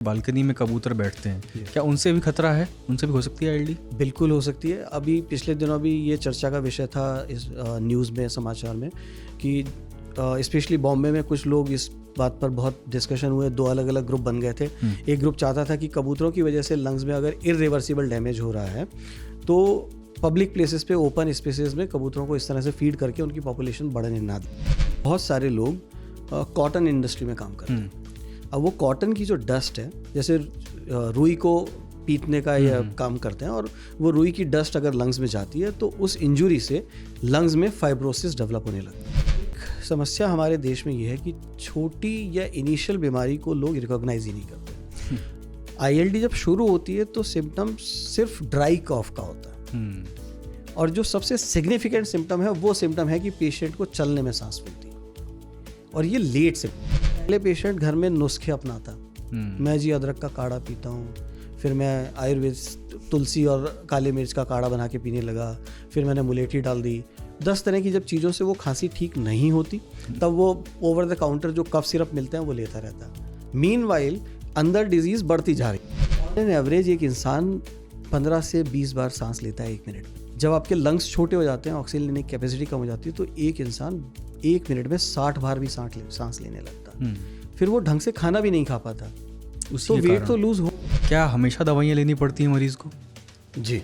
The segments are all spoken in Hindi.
बालकनी में कबूतर बैठते हैं, क्या उनसे भी खतरा है? उनसे भी हो सकती है आईएलडी? बिल्कुल हो सकती है। अभी पिछले दिनों भी ये चर्चा का विषय था इस न्यूज़ में, समाचार में, कि स्पेशली बॉम्बे में कुछ लोग इस बात पर बहुत डिस्कशन हुए। दो अलग अलग ग्रुप बन गए थे। एक ग्रुप चाहता था कि कबूतरों की वजह से लंग्स में अगर इरिवर्सिबल डैमेज हो रहा है तो पब्लिक प्लेसेस पे, ओपन स्पेसेस में कबूतरों को इस तरह से फीड करके उनकी पॉपुलेशन बढ़ने ना दें। बहुत सारे लोग कॉटन इंडस्ट्री में काम करते हैं। अब वो कॉटन की जो डस्ट है, जैसे रुई को पीटने का या काम करते हैं, और वो रुई की डस्ट अगर लंग्स में जाती है तो उस इंजुरी से लंग्स में फाइब्रोसिस डेवलप होने लगता है। एक समस्या हमारे देश में ये है कि छोटी या इनिशियल बीमारी को लोग रिकॉग्नाइज ही नहीं करते। आईएलडी जब शुरू होती है तो सिम्टम सिर्फ ड्राई कॉफ का होता है, और जो सबसे सिग्निफिकेंट सिम्टम है वो सिम्टम है कि पेशेंट को चलने में सांस फूलती है, और ये लेट से। पहले पेशेंट घर में नुस्खे अपनाता, मैं जी अदरक का काढ़ा पीता हूँ, फिर मैं आयुर्वेद तुलसी और काली मिर्च का काढ़ा बना के पीने लगा, फिर मैंने मुलेठी डाल दी। 10 तरह की जब चीज़ों से वो खांसी ठीक नहीं होती तब वो ओवर द काउंटर जो कफ सिरप मिलते हैं वो लेता रहता है। मीनवाइल अंदर डिजीज़ बढ़ती जा रही है। एवरेज एक इंसान 15 से 20 बार सांस लेता है 1 मिनट में। जब आपके लंग्स छोटे हो जाते हैं, ऑक्सीजन लेने की कैपेसिटी कम हो जाती है, तो एक इंसान 1 मिनट में 60 बार भी सांस लेने लगता। फिर वो ढंग से खाना भी नहीं खा पाता, तो वेट तो लूज हो। क्या हमेशा दवाइयाँ लेनी पड़ती हैं मरीज को? जी,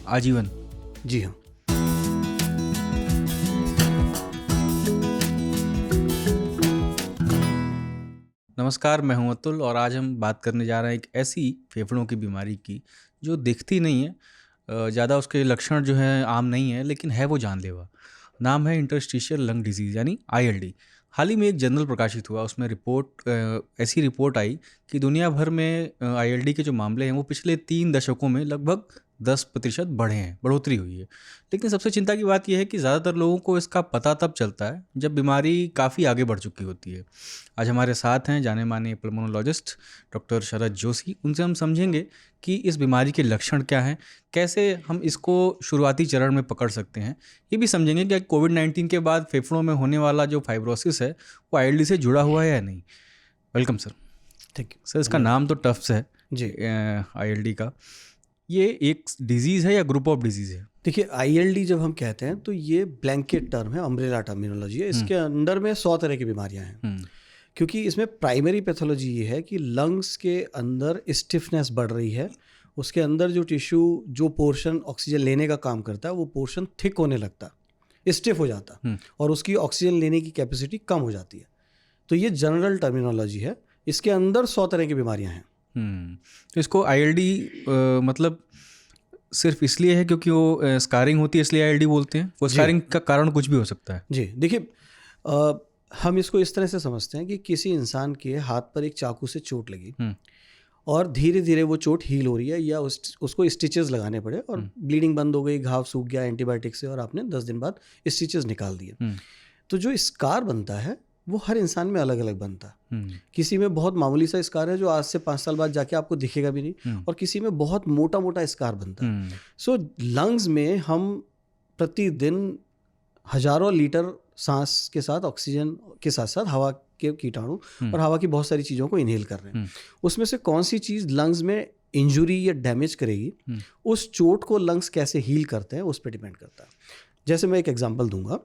आजीवन? जी हाँ। नमस्कार, मैं हूं अतुल और आज हम बात करने जा रहे हैं एक ऐसी फेफड़ों की बीमारी की जो दिखती नहीं है, ज़्यादा उसके लक्षण जो हैं आम नहीं है, लेकिन है वो जानलेवा। नाम है इंटरस्टिशियल लंग डिजीज़ यानी आईएलडी। हाल ही में एक जर्नल प्रकाशित हुआ, उसमें ऐसी रिपोर्ट आई कि दुनिया भर में आईएलडी के जो मामले हैं वो पिछले 3 दशकों में लगभग 10% बढ़े हैं, बढ़ोतरी हुई है। लेकिन सबसे चिंता की बात यह है कि ज़्यादातर लोगों को इसका पता तब चलता है जब बीमारी काफ़ी आगे बढ़ चुकी होती है। आज हमारे साथ हैं जाने माने पल्मोनोलॉजिस्ट डॉक्टर शरद जोशी। उनसे हम समझेंगे कि इस बीमारी के लक्षण क्या हैं, कैसे हम इसको शुरुआती चरण में पकड़ सकते हैं। ये भी समझेंगे कि कोविड-19 के बाद फेफड़ों में होने वाला जो फाइब्रोसिस है वो आईएलडी से जुड़ा हुआ है या नहीं। Welcome sir. Thank you sir, इसका नाम तो टफ है जी। आईएलडी का। ये एक डिजीज़ है या ग्रुप ऑफ डिजीज़ है? देखिए, आईएलडी जब हम कहते हैं तो ये ब्लैंकेट टर्म है, अम्ब्रेला टर्मिनोलॉजी है। इसके अंदर में 100 तरह की बीमारियां हैं, क्योंकि इसमें प्राइमरी पैथोलॉजी ये है कि लंग्स के अंदर स्टिफनेस बढ़ रही है। उसके अंदर जो टिश्यू, जो पोर्शन ऑक्सीजन लेने का काम करता है, वो पोर्शन थिक होने लगता, स्टिफ हो जाता, और उसकी ऑक्सीजन लेने की कैपेसिटी कम हो जाती है। तो ये जनरल टर्मिनोलॉजी है। इसके अंदर 100 तरह की बीमारियां हैं। तो इसको आईएलडी मतलब सिर्फ इसलिए है क्योंकि वो स्कारिंग होती है इसलिए आईएलडी बोलते हैं? वो स्कारिंग का कारण कुछ भी हो सकता है? जी, देखिए, हम इसको इस तरह से समझते हैं कि किसी इंसान के हाथ पर एक चाकू से चोट लगी और धीरे धीरे वो चोट हील हो रही है, या उसको स्टिचेस लगाने पड़े और ब्लीडिंग बंद हो गई, घाव सूख गया एंटीबायोटिक से, और आपने 10 दिन बाद स्टिचेस निकाल दिए। तो जो स्कार बनता है वो हर इंसान में अलग अलग बनता है। किसी में बहुत मामूली सा स्कार है जो आज से 5 साल बाद जाके आपको दिखेगा भी नहीं, और किसी में बहुत मोटा मोटा स्कार बनता है। सो लंग्स में हम प्रतिदिन हजारों लीटर सांस के साथ, ऑक्सीजन के साथ साथ हवा के कीटाणु और हवा की बहुत सारी चीज़ों को इनहेल कर रहे हैं। उसमें से कौन सी चीज़ लंग्स में इंजुरी या डैमेज करेगी, उस चोट को लंग्स कैसे हील करते हैं, उस पर डिपेंड करता है। जैसे मैं एक एग्जांपल दूंगा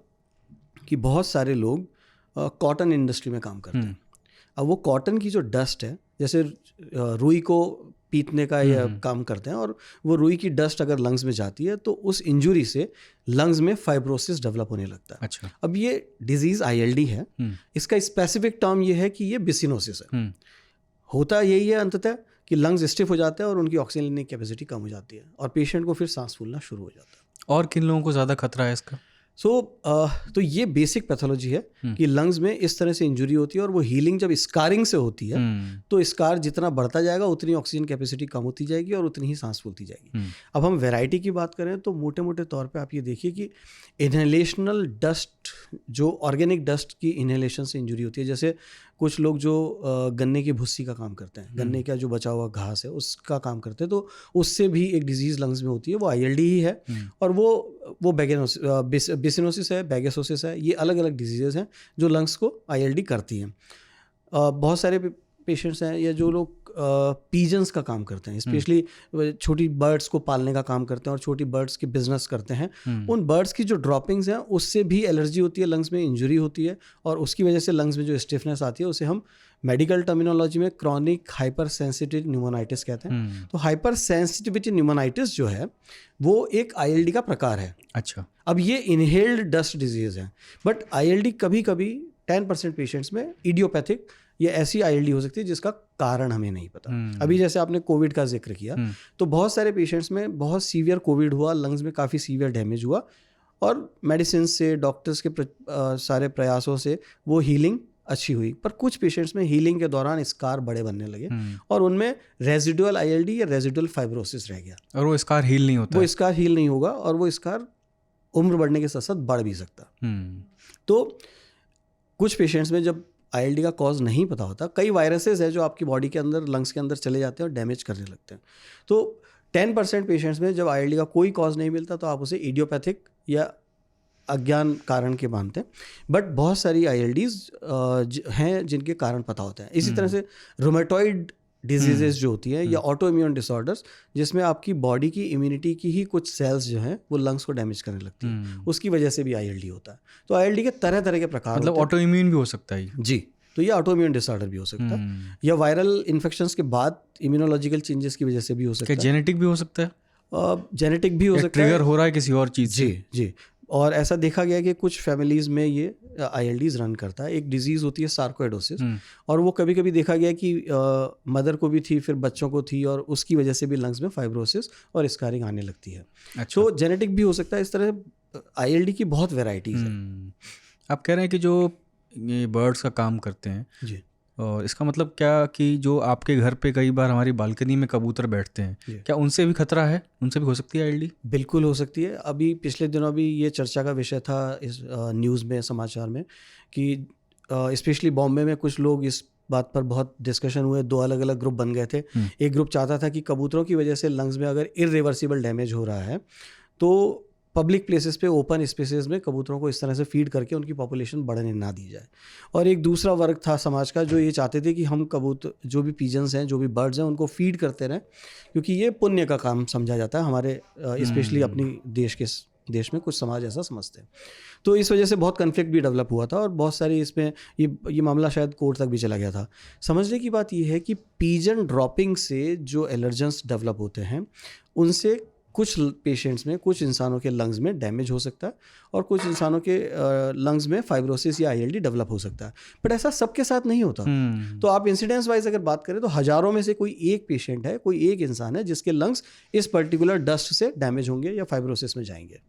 कि बहुत सारे लोग कॉटन इंडस्ट्री में काम करते हैं। अब वो कॉटन की जो डस्ट है, जैसे रुई को पीटने का या काम करते हैं, और वो रुई की डस्ट अगर लंग्स में जाती है तो उस इंजुरी से लंग्स में फाइब्रोसिस डेवलप होने लगता है। अच्छा। अब ये डिजीज़ आईएलडी है। इसका स्पेसिफिक टर्म ये है कि ये बिसिनोसिस है। होता यही है अंततः कि लंग्स स्टिफ हो जाते हैं और उनकी ऑक्सीजन लेने की कैपेसिटी कम हो जाती है, और पेशेंट को फिर सांस फूलना शुरू हो जाता है। और किन लोगों को ज़्यादा खतरा है इसका? तो ये बेसिक पैथोलॉजी है कि लंग्स में इस तरह से इंजुरी होती है, और वो हीलिंग जब स्कारिंग से होती है तो स्कार जितना बढ़ता जाएगा उतनी ऑक्सीजन कैपेसिटी कम होती जाएगी और उतनी ही सांस फूलती जाएगी। अब हम वैरायटी की बात करें तो मोटे मोटे तौर पे आप ये देखिए कि इनहेलेशनल डस्ट, जो ऑर्गेनिक डस्ट की इनहेलेशन से इंजुरी होती है, जैसे कुछ लोग जो गन्ने की भुस्सी का काम करते हैं, गन्ने का जो बचा हुआ घास है उसका काम करते हैं, तो उससे भी एक डिजीज़ लंग्स में होती है, वो आईएलडी ही है। और वो बिसिनोसिस है, बैगेसोसिस है, ये अलग अलग डिजीज़ेस हैं जो लंग्स को आईएलडी करती हैं। बहुत सारे पेशेंट्स हैं या जो लोग पीजन्स का काम करते हैं, स्पेशली छोटी बर्ड्स को पालने का काम करते हैं और छोटी बर्ड्स की बिजनेस करते हैं। उन बर्ड्स की जो ड्रॉपिंग्स हैं उससे भी एलर्जी होती है, लंग्स में इंजरी होती है और उसकी वजह से लंग्स में जो स्टिफनेस आती है उसे हम मेडिकल टर्मिनोलॉजी में क्रॉनिक हाइपर सेंसिटिव न्यूमोनाइटिस कहते हैं। तो हाइपर सेंसिटिविटी न्यूमोनाइटिस जो है वो एक ILD का प्रकार है। अच्छा, अब ये इनहेल्ड डस्ट डिजीज है, बट ILD कभी कभी 10% पेशेंट्स में इडियोपैथिक या ऐसी ILD हो सकती है जिसका कारण हमें नहीं पता। अभी जैसे आपने कोविड का जिक्र किया, तो बहुत सारे पेशेंट्स में बहुत सीवियर कोविड हुआ, लंग्स में काफ़ी सीवियर डैमेज हुआ और मेडिसिन से, डॉक्टर्स के सारे प्रयासों से वो हीलिंग अच्छी हुई, पर कुछ पेशेंट्स में हीलिंग के दौरान स्कार बड़े बनने लगे और उनमें रेजिडुअल ILD या रेजिडुअल फाइब्रोसिस रह गया और वो स्कार हील नहीं होता, वो स्कार हील नहीं होगा और वो स्कार उम्र बढ़ने के साथ साथ बढ़ भी सकता। तो कुछ पेशेंट्स में जब ILD का कॉज नहीं पता होता, कई वायरसेस है जो आपकी बॉडी के अंदर, लंग्स के अंदर चले जाते हैं और डैमेज करने लगते हैं। तो 10% पेशेंट्स में जब ILD का कोई कॉज नहीं मिलता तो आप उसे इडियोपैथिक या अज्ञान कारण के मानते हैं, बट बहुत सारी ILDs हैं जिनके कारण पता होते हैं। इसी तरह से रोमेटॉइड डिजीजेस जो होती है या ऑटो इम्यून डिसऑर्डर्स, जिसमें आपकी बॉडी की इम्यूनिटी की ही कुछ सेल्स जो हैं वो लंग्स को डैमेज करने लगती हैं, उसकी वजह से भी ILD होता है। तो ILD के तरह तरह के प्रकार मतलब ऑटो इम्यून भी हो सकता है जी। तो ये ऑटो इम्यून डिसऑर्डर भी हो सकता है या वायरल इन्फेक्शंस के बाद इम्यूनोलॉजिकल चेंजेस की वजह से भी हो सकता है। जेनेटिक भी हो सकता है, जेनेटिक भी हो सकता है, ट्रिगर हो रहा है किसी और चीज़ से। जी। और ऐसा देखा गया कि कुछ फैमिलीज़ में ये ILDs रन करता है। एक डिजीज़ होती है सार्कोइडोसिस और वो कभी कभी देखा गया कि मदर को भी थी, फिर बच्चों को थी और उसकी वजह से भी लंग्स में फाइब्रोसिस और स्कारिंग आने लगती है। अच्छा। तो जेनेटिक भी हो सकता है। इस तरह ILD की बहुत वेराइटीज़ हैं। आप कह रहे हैं कि जो ये बर्ड्स का काम करते हैं जी, और इसका मतलब क्या कि जो आपके घर पे कई बार हमारी बालकनी में कबूतर बैठते हैं, क्या उनसे भी खतरा है? उनसे भी हो सकती है ILD? बिल्कुल हो सकती है। अभी पिछले दिनों भी ये चर्चा का विषय था इस न्यूज़ में, समाचार में, कि स्पेशली बॉम्बे में कुछ लोग इस बात पर बहुत डिस्कशन हुए, 2 अलग अलग ग्रुप बन गए थे। एक ग्रुप चाहता था कि कबूतरों की वजह से लंग्स में अगर इरिवर्सिबल डैमेज हो रहा है तो पब्लिक प्लेसेस पे, ओपन स्पेसेस में कबूतरों को इस तरह से फीड करके उनकी पॉपुलेशन बढ़ने ना दी जाए। और एक दूसरा वर्ग था समाज का जो ये चाहते थे कि हम कबूतर, जो भी पीजन्स हैं, जो भी बर्ड्स हैं, उनको फीड करते रहें, क्योंकि ये पुण्य का काम समझा जाता है हमारे, स्पेशली अपनी देश में कुछ समाज ऐसा समझते हैं। तो इस वजह से बहुत कन्फ्लिक्ट भी डेवलप हुआ था और बहुत सारी इसमें ये मामला शायद कोर्ट तक भी चला गया था। समझने की बात ये है कि पीजन ड्रॉपिंग से जो एलर्जेंस डेवलप होते हैं उनसे कुछ पेशेंट्स में, कुछ इंसानों के लंग्स में डैमेज हो सकता है और कुछ इंसानों के लंग्स में फाइब्रोसिस या ILD डेवलप हो सकता है, बट ऐसा सबके साथ नहीं होता। तो आप इंसिडेंस वाइज अगर बात करें तो हज़ारों में से कोई एक पेशेंट है, कोई एक इंसान है जिसके लंग्स इस पर्टिकुलर डस्ट से डैमेज होंगे या फाइब्रोसिस में जाएंगे।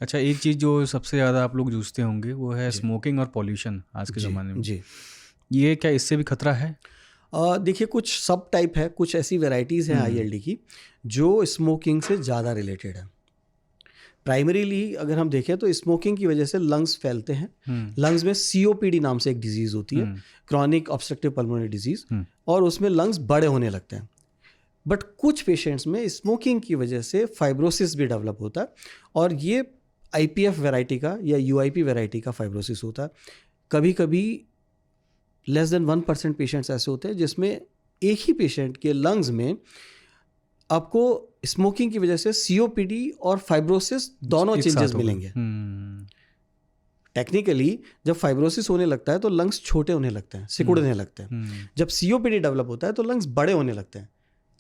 अच्छा, एक चीज़ जो सबसे ज़्यादा आप लोग जूझते होंगे वो है स्मोकिंग और पॉल्यूशन आज के ज़माने में। जी, ये क्या इससे भी खतरा है? देखिए, कुछ सब टाइप है, कुछ ऐसी वेराइटीज़ हैं ILD की जो स्मोकिंग से ज़्यादा रिलेटेड है। प्राइमरीली अगर हम देखें तो स्मोकिंग की वजह से लंग्स फैलते हैं। लंग्स में COPD नाम से एक डिजीज़ होती है, क्रॉनिक ऑब्स्ट्रक्टिव पल्मोनरी डिजीज़, और उसमें लंग्स बड़े होने लगते हैं। बट कुछ पेशेंट्स में स्मोकिंग की वजह से फाइब्रोसिस भी डेवलप होता है और ये IPF वैरायटी का या UIP वैरायटी का फाइब्रोसिस होता है। कभी कभी लेस देन 1% पेशेंट्स ऐसे होते हैं जिसमें एक ही पेशेंट के लंग्स में आपको स्मोकिंग की वजह से COPD और फाइब्रोसिस दोनों चेंजेस मिलेंगे। टेक्निकली जब फाइब्रोसिस होने लगता है तो लंग्स छोटे होने लगते हैं, सिकुड़ने लगते हैं। जब COPD डेवलप होता है तो लंग्स बड़े होने लगते हैं।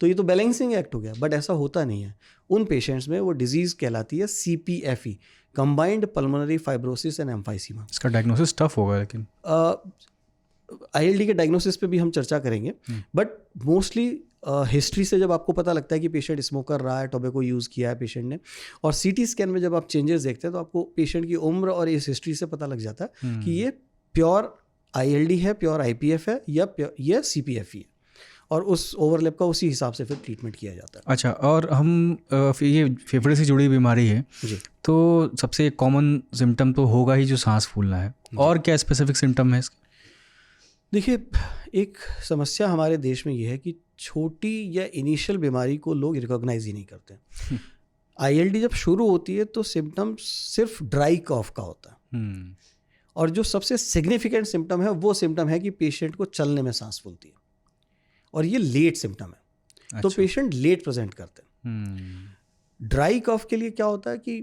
तो ये तो बैलेंसिंग एक्ट हो गया, बट ऐसा होता नहीं है। उन पेशेंट्स में वो डिजीज़ कहलाती है CPFE, combined pulmonary fibrosis and emphysema. इसका डायग्नोसिस टफ होगा, लेकिन ILD के डायग्नोसिस पे भी हम चर्चा करेंगे, बट मोस्टली हिस्ट्री से जब आपको पता लगता है कि पेशेंट स्मोकर रहा है, टोबैको यूज़ किया है पेशेंट ने, और CT स्कैन में जब आप चेंजेस देखते हैं तो आपको पेशेंट की उम्र और इस हिस्ट्री से पता लग जाता है कि ये प्योर ILD है, प्योर IPF है या CPFE है, और उस ओवरलैप का उसी हिसाब से फिर ट्रीटमेंट किया जाता है। अच्छा, और हम ये फेफड़े से जुड़ी बीमारी है जी, तो सबसे कॉमन सिम्टम तो होगा ही जो सांस फूलना है, और क्या स्पेसिफिक सिम्टम है इसके? देखिए, एक समस्या हमारे देश में ये है कि छोटी या इनिशियल बीमारी को लोग रिकॉग्नाइज ही नहीं करते। ILD जब शुरू होती है तो सिम्टम सिर्फ ड्राई कॉफ का होता है, और जो सबसे सिग्निफिकेंट सिम्टम है वो सिम्टम है कि पेशेंट को चलने में सांस फूलती है, और ये लेट सिम्टम है, तो पेशेंट लेट प्रेजेंट करते हैं। ड्राई कफ के लिए क्या होता है कि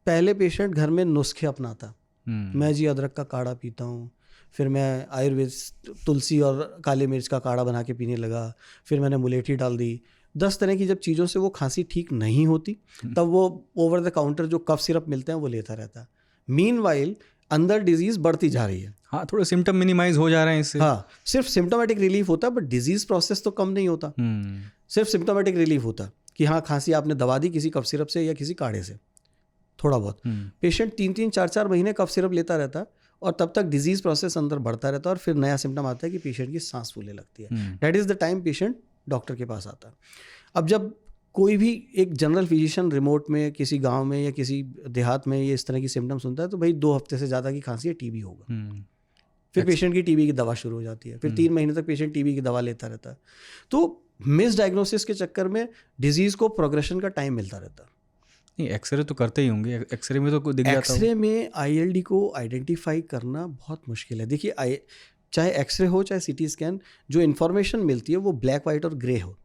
पहले पेशेंट घर में नुस्खे अपनाता, मैं जी अदरक का काढ़ा पीता हूँ, फिर मैं आयुर्वेद तुलसी और काली मिर्च का काढ़ा बना के पीने लगा, फिर मैंने मुलेठी डाल दी। 10 तरह की जब चीज़ों से वो खांसी ठीक नहीं होती, तब वो ओवर द काउंटर जो कफ सिरप मिलते हैं वो लेता रहता है। मीनवाइल अंदर डिजीज़ बढ़ती जा रही है। हाँ, थोड़े सिम्टम मिनिमाइज हो जा रहे हैं इससे। हाँ, सिर्फ सिम्टोमेटिक रिलीफ होता है, बट डिजीज़ प्रोसेस तो कम नहीं होता। सिर्फ सिम्टोमेटिक रिलीफ होता कि हाँ, खांसी आपने दवा दी किसी कफ सिरप से या किसी काढ़े से, थोड़ा बहुत। पेशेंट 3-3, 4-4 महीने कफ सिरप लेता रहता है और तब तक डिजीज़ प्रोसेस अंदर बढ़ता रहता है और फिर नया सिम्टम आता है कि पेशेंट की सांस फूलने लगती है। That is the time patient doctor के पास आता है। अब जब कोई भी एक जनरल फिजिशियन रिमोट में किसी गांव में या किसी देहात में ये इस तरह की सिम्टम सुनता है, तो भाई 2 हफ्ते से ज़्यादा की खांसी है, टीबी होगा। फिर पेशेंट की टीबी की दवा शुरू हो जाती है, फिर 3 महीने तक पेशेंट टीबी की दवा लेता रहता है। तो मिस डायग्नोसिस के चक्कर में डिजीज़ को प्रोग्रेशन का टाइम मिलता रहता है। नहीं, एक्सरे तो करते ही होंगे, एक्सरे में तो दिख जाता होगा। एक्सरे में आईएलडी को आइडेंटिफाई करना बहुत मुश्किल है। देखिए, चाहे एक्सरे हो चाहे सीटी स्कैन, जो इन्फॉर्मेशन मिलती है वो ब्लैक वाइट और ग्रे हो।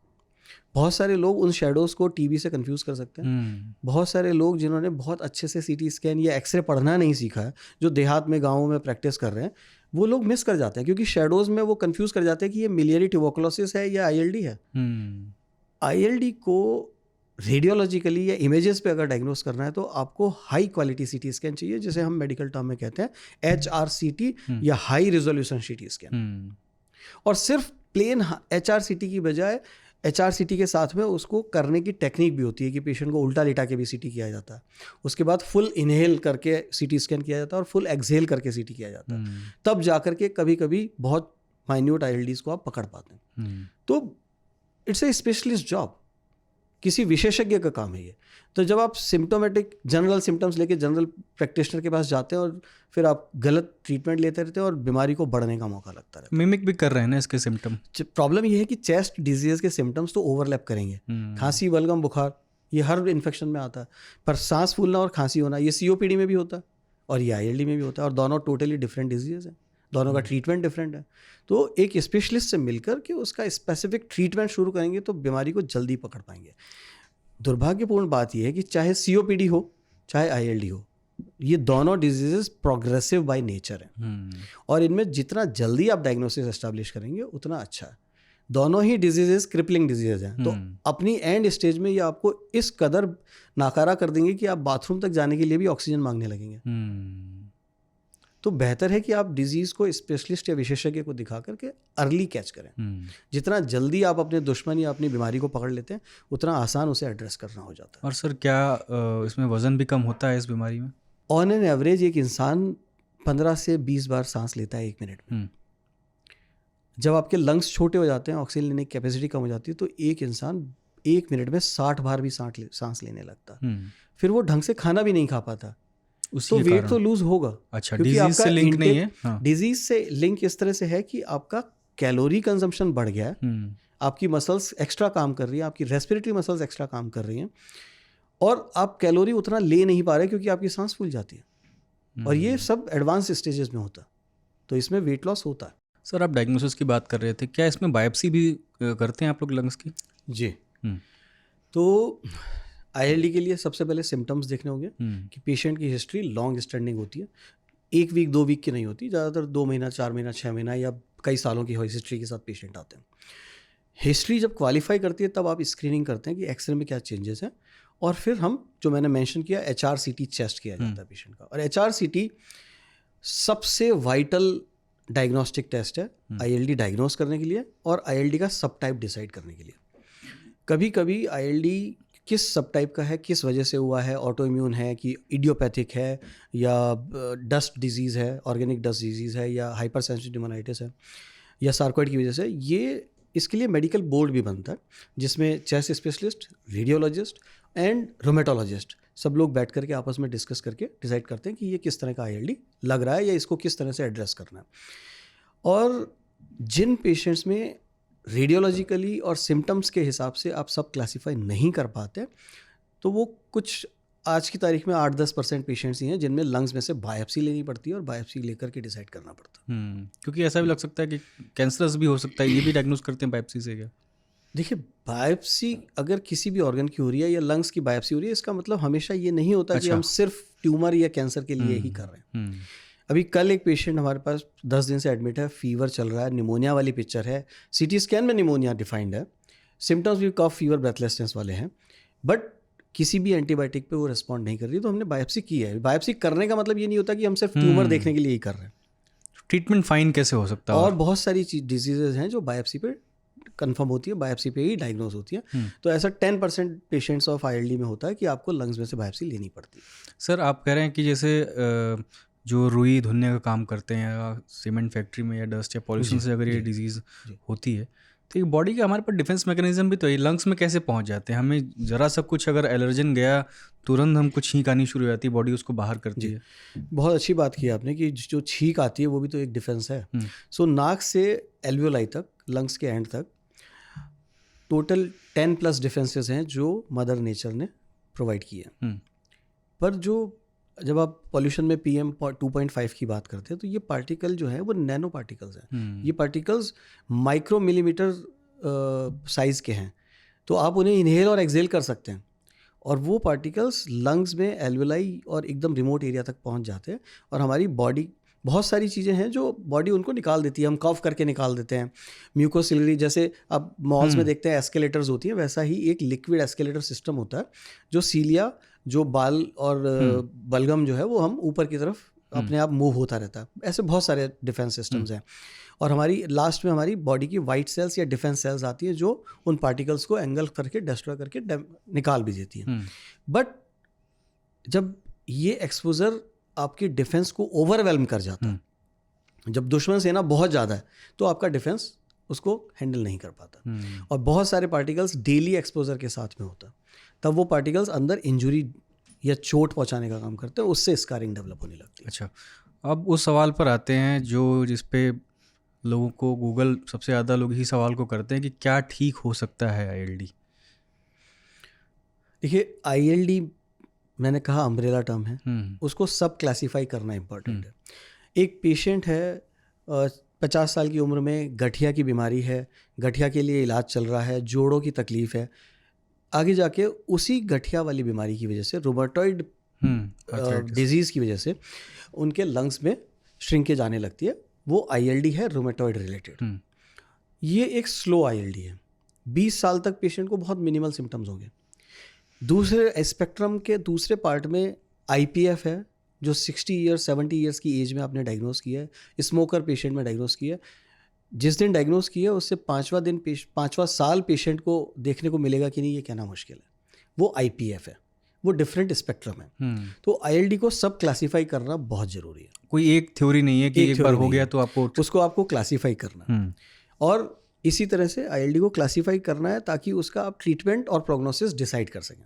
बहुत सारे लोग उन शेडोज़ को टीबी से कंफ्यूज कर सकते हैं। बहुत सारे लोग जिन्होंने बहुत अच्छे से सीटी स्कैन या एक्सरे पढ़ना नहीं सीखा है, जो देहात में गाँवों में प्रैक्टिस कर रहे हैं, वो लोग मिस कर जाते हैं, क्योंकि शेडोज़ में वो कंफ्यूज कर जाते हैं कि ये मिलियरी ट्यूबरकुलोसिस है या आईएलडी है। आईएलडी को रेडियोलॉजिकली या इमेजेस पे अगर डायग्नोस करना है तो आपको हाई क्वालिटी सीटी स्कैन चाहिए, जिसे हम मेडिकल टर्म में कहते हैं HRCT या हाई रेजोल्यूशन सीटी स्कैन। और सिर्फ प्लेन HRCT की बजाय HRCT के साथ में उसको करने की टेक्निक भी होती है कि पेशेंट को उल्टा लिटा के भी सीटी किया जाता है, उसके बाद फुल इनहेल करके सीटी स्कैन किया जाता है और फुल एक्सहेल करके सीटी किया जाता है, तब जा करके कभी कभी बहुत माइन्यूट आईएलडीज को आप पकड़ पाते हैं। तो इट्स ए स्पेशलिस्ट जॉब, किसी विशेषज्ञ का काम है ये। तो जब आप सिम्टोमेटिक जनरल सिम्टम्स लेके जनरल प्रैक्टिशनर के पास जाते हैं और फिर आप गलत ट्रीटमेंट लेते रहते हैं और बीमारी को बढ़ने का मौका लगता है। मिमिक भी कर रहे हैं ना इसके सिम्टम। प्रॉब्लम ये है कि चेस्ट डिजीज के सिम्टम्स तो ओवरलैप करेंगे। खांसी, बलगम, बुखार, ये हर इन्फेक्शन में आता है, पर सांस फूलना और खांसी होना ये COPD में भी होता है और ये ILD में भी होता है, और दोनों टोटली डिफरेंट डिजीज हैं, दोनों का ट्रीटमेंट डिफरेंट है। तो एक स्पेशलिस्ट से मिलकर के उसका स्पेसिफिक ट्रीटमेंट शुरू करेंगे तो बीमारी को जल्दी पकड़ पाएंगे। दुर्भाग्यपूर्ण बात यह है कि चाहे COPD हो चाहे ILD हो, ये दोनों डिजीजेस प्रोग्रेसिव बाय नेचर हैं और इनमें जितना जल्दी आप डायग्नोसिस एस्टैब्लिश करेंगे उतना अच्छा है। दोनों ही डिजीजेस क्रिपलिंग डिजीजेज हैं, तो अपनी एंड स्टेज में ये आपको इस कदर नाकारा कर देंगे कि आप बाथरूम तक जाने के लिए भी ऑक्सीजन मांगने लगेंगे। तो बेहतर है कि आप डिजीज़ को स्पेशलिस्ट या विशेषज्ञ को दिखा करके अर्ली कैच करें। जितना जल्दी आप अपने दुश्मन या अपनी बीमारी को पकड़ लेते हैं उतना आसान उसे एड्रेस करना हो जाता है। और सर, क्या इसमें वज़न भी कम होता है इस बीमारी में? ऑन एन एवरेज एक इंसान 15 से 20 बार सांस लेता है 1 मिनट में। जब आपके लंग्स छोटे हो जाते हैं, ऑक्सीजन लेने की कैपेसिटी कम हो जाती है, तो एक इंसान 1 मिनट में 60 बार भी सांस लेने लगता है। फिर वो ढंग से खाना भी नहीं खा पाता, तो वेट तो लूज होगा। अच्छा, डिजीज से लिंक नहीं है? हाँ। डिजीज से लिंक इस तरह से है कि आपका कैलोरी कंजम्पशन बढ़ गया है, आपकी मसल्स एक्स्ट्रा काम कर रही है, आपकी रेस्पिरेटरी मसल्स एक्स्ट्रा काम कर रही हैं और आप कैलोरी उतना ले नहीं पा रहे क्योंकि आपकी सांस फूल जाती है। और ये सब एडवांस स्टेजेस में होता है, तो इसमें वेट लॉस होता है। सर, आप डायग्नोसिस की बात कर रहे थे, क्या इसमें बायोप्सी भी करते हैं आप लोग लंग्स की? जी। तो ILD के लिए सबसे पहले सिम्टम्स देखने होंगे कि पेशेंट की हिस्ट्री लॉन्ग स्टैंडिंग होती है, 1 वीक 2 वीक की नहीं होती, ज़्यादातर 2 महीना 4 महीना 6 महीना या कई सालों की हिस्ट्री के साथ पेशेंट आते हैं। हिस्ट्री जब क्वालिफाई करती है तब आप स्क्रीनिंग करते हैं कि एक्सरे में क्या चेंजेस हैं, और फिर हम जो मैंने मेंशन किया HRCT चेस्ट किया जाता है पेशेंट का। और HRCT सबसे वाइटल डायग्नोस्टिक टेस्ट है ILD डायग्नोस करने के लिए और ILD का सब टाइप डिसाइड करने के लिए। कभी कभी ILD किस सब टाइप का है, किस वजह से हुआ है, ऑटो इम्यून है कि इडियोपैथिक है या डस्ट डिजीज़ है, ऑर्गेनिक डस्ट डिजीज़ है या हाइपर सेंसिटिव न्यूमोनाइटिस है या सार्कोइड की वजह से, ये इसके लिए मेडिकल बोर्ड भी बनता है जिसमें chest specialist, radiologist and rheumatologist सब लोग बैठ करके आपस में डिस्कस करके डिसाइड करते हैं कि ये किस तरह का ILD लग रहा है या इसको किस तरह से एड्रेस करना है। और जिन पेशेंट्स में रेडियोलॉजिकली और सिम्टम्स के हिसाब से आप सब क्लासीफाई नहीं कर पाते, तो वो कुछ आज की तारीख में 8-10% पेशेंट्स ही हैं जिनमें लंग्स में से बायोप्सी लेनी पड़ती है और बायोप्सी लेकर के डिसाइड करना पड़ता है। क्योंकि ऐसा भी लग सकता है कि कैंसरस भी हो सकता है, ये भी डायग्नोज करते हैं बायोप्सी से क्या? देखिए, बायोप्सी अगर किसी भी ऑर्गन की हो रही है या लंग्स की बायोप्सी हो रही है, इसका मतलब हमेशा ये नहीं होता कि हम सिर्फ ट्यूमर या कैंसर के लिए ही कर रहे हैं। अभी कल एक पेशेंट हमारे पास 10 दिन से एडमिट है, फीवर चल रहा है, निमोनिया वाली पिक्चर है, सीटी स्कैन में निमोनिया डिफाइंड है, सिम्टम्स भी कफ, फीवर, ब्रेथलेसनेस वाले हैं, बट किसी भी एंटीबायोटिक पे वो रिस्पॉन्ड नहीं कर रही, तो हमने बायोप्सी की है। बायोप्सी करने का मतलब ये नहीं होता कि हम सिर्फ ट्यूमर देखने के लिए ही कर रहे हैं। ट्रीटमेंट फाइन कैसे हो सकता है? और बहुत सारी डिजीजेज हैं जो बायोप्सी पे कंफर्म होती है, बायोप्सी पे ही डायग्नोज होती है। तो ऐसा 10% पेशेंट्स ऑफ ILD में होता है कि आपको लंग्स में से बायोप्सी लेनी पड़ती है। सर, आप कह रहे हैं कि जैसे जो रुई धुलने का काम करते हैं या सीमेंट फैक्ट्री में या डस्ट या पॉल्यूशन से अगर ये डिजीज़ होती है, तो ये बॉडी का हमारे पास डिफेंस मैकेनिज्म भी तो है, लंग्स में कैसे पहुंच जाते हैं? हमें ज़रा सा कुछ अगर एलर्जन गया, तुरंत हम कुछ छींक आनी शुरू हो जाती है, बॉडी उसको बाहर करती है। बहुत अच्छी बात की आपने कि जो छींक आती है वो भी तो एक डिफेंस है। सो नाक से एल्वियोलाई तक, लंग्स के एंड तक टोटल 10+ डिफेंसेस हैं जो मदर नेचर ने प्रोवाइड किए हैं। पर जब आप पॉल्यूशन में PM 2.5 की बात करते हैं तो ये पार्टिकल जो है वो नैनो पार्टिकल्स हैं। ये पार्टिकल्स माइक्रो मिलीमीटर साइज़ के हैं, तो आप उन्हें इनहेल और एक्सहेल कर सकते हैं, और वो पार्टिकल्स लंग्स में एल्वियोलाई और एकदम रिमोट एरिया तक पहुंच जाते हैं, और हमारी बॉडी बहुत सारी चीज़ें हैं जो बॉडी उनको निकाल देती है। हम कफ करके निकाल देते हैं। म्यूकोसिलरी, जैसे आप मॉल्स में देखते हैं एस्केलेटर्स होती हैं, वैसा ही एक लिक्विड एस्केलेटर सिस्टम होता है जो सीलिया, जो बाल और बलगम जो है वो हम ऊपर की तरफ अपने आप मूव होता रहता है। ऐसे बहुत सारे डिफेंस सिस्टम्स हैं, और हमारी लास्ट में हमारी बॉडी की वाइट सेल्स या डिफेंस सेल्स आती है जो उन पार्टिकल्स को एंगल्फ करके, डिस्ट्रॉय करके निकाल भी देती है। बट जब ये एक्सपोजर आपकी डिफेंस को ओवरवेल्म कर जाता है, जब दुश्मन सेना बहुत ज़्यादा है, तो आपका डिफेंस उसको हैंडल नहीं कर पाता, और बहुत सारे पार्टिकल्स डेली एक्सपोजर के साथ में होता है, तब वो पार्टिकल्स अंदर इंजुरी या चोट पहुंचाने का काम करते हैं, उससे स्कारिंग डेवलप होने लगती है। अच्छा, अब उस सवाल पर आते हैं जिस पे लोगों को गूगल सबसे ज़्यादा लोग इसी सवाल को करते हैं कि क्या ठीक हो सकता है ILD? देखिए, ILD मैंने कहा अम्ब्रेला टर्म है, उसको सब क्लासीफाई करना इम्पोर्टेंट है। एक पेशेंट है 50 साल की उम्र में, गठिया की बीमारी है, गठिया के लिए इलाज चल रहा है, जोड़ों की तकलीफ है, आगे जाके उसी गठिया वाली बीमारी की वजह से, रूमेटॉइड डिजीज़ की वजह से उनके लंग्स में श्रिंकेज आने लगती है, वो ILD है, रूमेटॉइड रिलेटेड। ये एक स्लो ILD है। 20 साल तक पेशेंट को बहुत मिनिमल सिम्टम्स होंगे। दूसरे स्पेक्ट्रम के दूसरे पार्ट में IPF है, जो 60 ईयर्स 70 ईयर्स की एज में आपने डायग्नोस किया है, स्मोकर पेशेंट में डायग्नोस किया है। जिस दिन डायग्नोस किया उससे 5वां साल पेशेंट को देखने को मिलेगा कि नहीं, ये कहना मुश्किल है। वो IPF है, वो डिफरेंट स्पेक्ट्रम है। तो ILD को सब क्लासीफाई करना बहुत ज़रूरी है। कोई एक थ्योरी नहीं है कि एक बार हो गया तो आपको क्लासीफाई करना, और इसी तरह से ILD को क्लासीफाई करना है ताकि उसका आप ट्रीटमेंट और प्रोग्नोसिस डिसाइड कर सकें।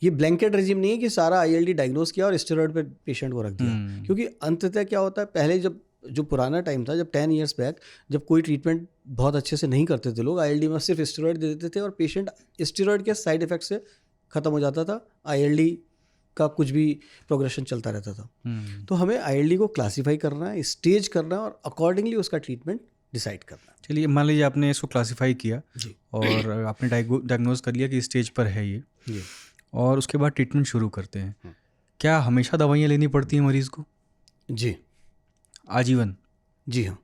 ये ब्लैंकेट रेजिम नहीं है कि सारा ILD डायग्नोस किया और स्टेरॉइड पे पेशेंट को रख दिया, क्योंकि अंततः क्या होता है, पहले जो पुराना टाइम था, जब 10 ईयर्स बैक, जब कोई ट्रीटमेंट बहुत अच्छे से नहीं करते थे लोग, ILD में सिर्फ स्टेरॉइड दे देते थे और पेशेंट स्टेरॉइड के साइड इफेक्ट से ख़त्म हो जाता था, ILD का कुछ भी प्रोग्रेशन चलता रहता था। तो हमें ILD को क्लासीफाई करना है, स्टेज करना है, और अकॉर्डिंगली उसका ट्रीटमेंट डिसाइड करना है। चलिए, मान लीजिए आपने इसको क्लासीफाई किया जी, और आपने डायग्नोज कर लिया कि स्टेज पर है ये जी, और उसके बाद ट्रीटमेंट शुरू करते हैं। क्या हमेशा दवाइयाँ लेनी पड़ती हैं मरीज़ को? जी, आजीवन? जी हाँ।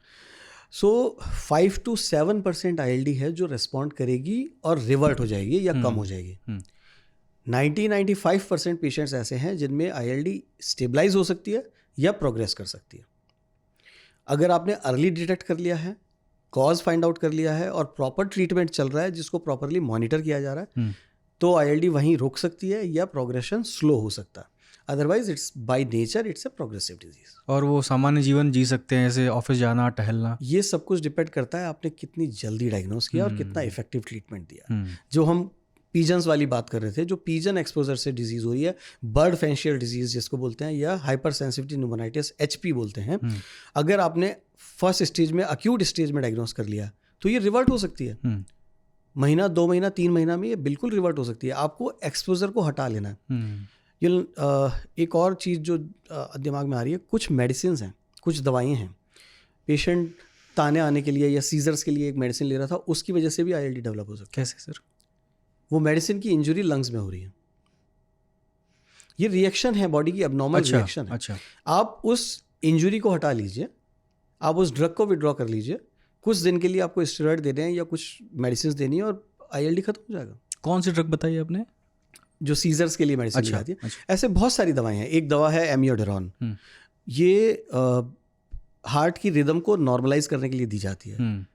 सो 5 to 7% ILD है जो रिस्पॉन्ड करेगी और रिवर्ट हो जाएगी या कम हो जाएगी। 90-95% पेशेंट्स ऐसे हैं जिनमें ILD स्टेबलाइज हो सकती है या प्रोग्रेस कर सकती है। अगर आपने अर्ली डिटेक्ट कर लिया है, कॉज फाइंड आउट कर लिया है, और प्रॉपर ट्रीटमेंट चल रहा है जिसको प्रॉपरली मॉनिटर किया जा रहा है, तो ILD वहीं रुक सकती है या प्रोग्रेशन स्लो हो सकता है। Otherwise it's by nature it's a progressive disease. और वो सामान्य जीवन जी सकते हैं, जैसे ऑफिस जाना, टहलना? ये सब कुछ डिपेंड करता है आपने कितनी जल्दी डायग्नोस किया और कितना इफेक्टिव ट्रीटमेंट दिया। जो हम पीजन्स वाली बात कर रहे थे, जो पीजन एक्सपोजर से डिजीज़ हो रही है, बर्ड फेंशियल डिजीज़ जिसको बोलते हैं, या हाइपर सेंसिटिव न्यूमोनाइटिस HP बोलते हैं, अगर आपने फर्स्ट स्टेज में, अक्यूट स्टेज में डायग्नोस कर लिया तो ये रिवर्ट हो सकती है। महीना, 2 महीना, 3 महीना में ये बिल्कुल रिवर्ट हो सकती है। आपको एक्सपोजर को हटा लेना है। एक और चीज़ जो दिमाग में आ रही है, कुछ मेडिसिन हैं, कुछ दवाइयाँ हैं, पेशेंट ताने आने के लिए या सीजर्स के लिए एक मेडिसिन ले रहा था, उसकी वजह से भी आईएलडी डेवलप हो सकता है। कैसे सर? वो मेडिसिन की इंजरी लंग्स में हो रही है। ये रिएक्शन है, बॉडी की एबनॉर्मल अच्छा, रिएक्शन है। अच्छा। आप उस इंजरी को हटा लीजिए, आप उस ड्रग को विड्रॉ कर लीजिए, कुछ दिन के लिए आपको स्टेरॉइड देने हैं या कुछ मेडिसिन देनी है और आईएलडी खत्म हो जाएगा। कौन सी ड्रग बताई आपने? जो सीजर्स के लिए मेडिसिन दी अच्छा, जाती है। अच्छा। ऐसे बहुत सारी दवाएं हैं। एक दवा है एमियोडेरॉन, हम्म, ये हार्ट की रिदम को नॉर्मलाइज करने के लिए दी जाती है। हम्म,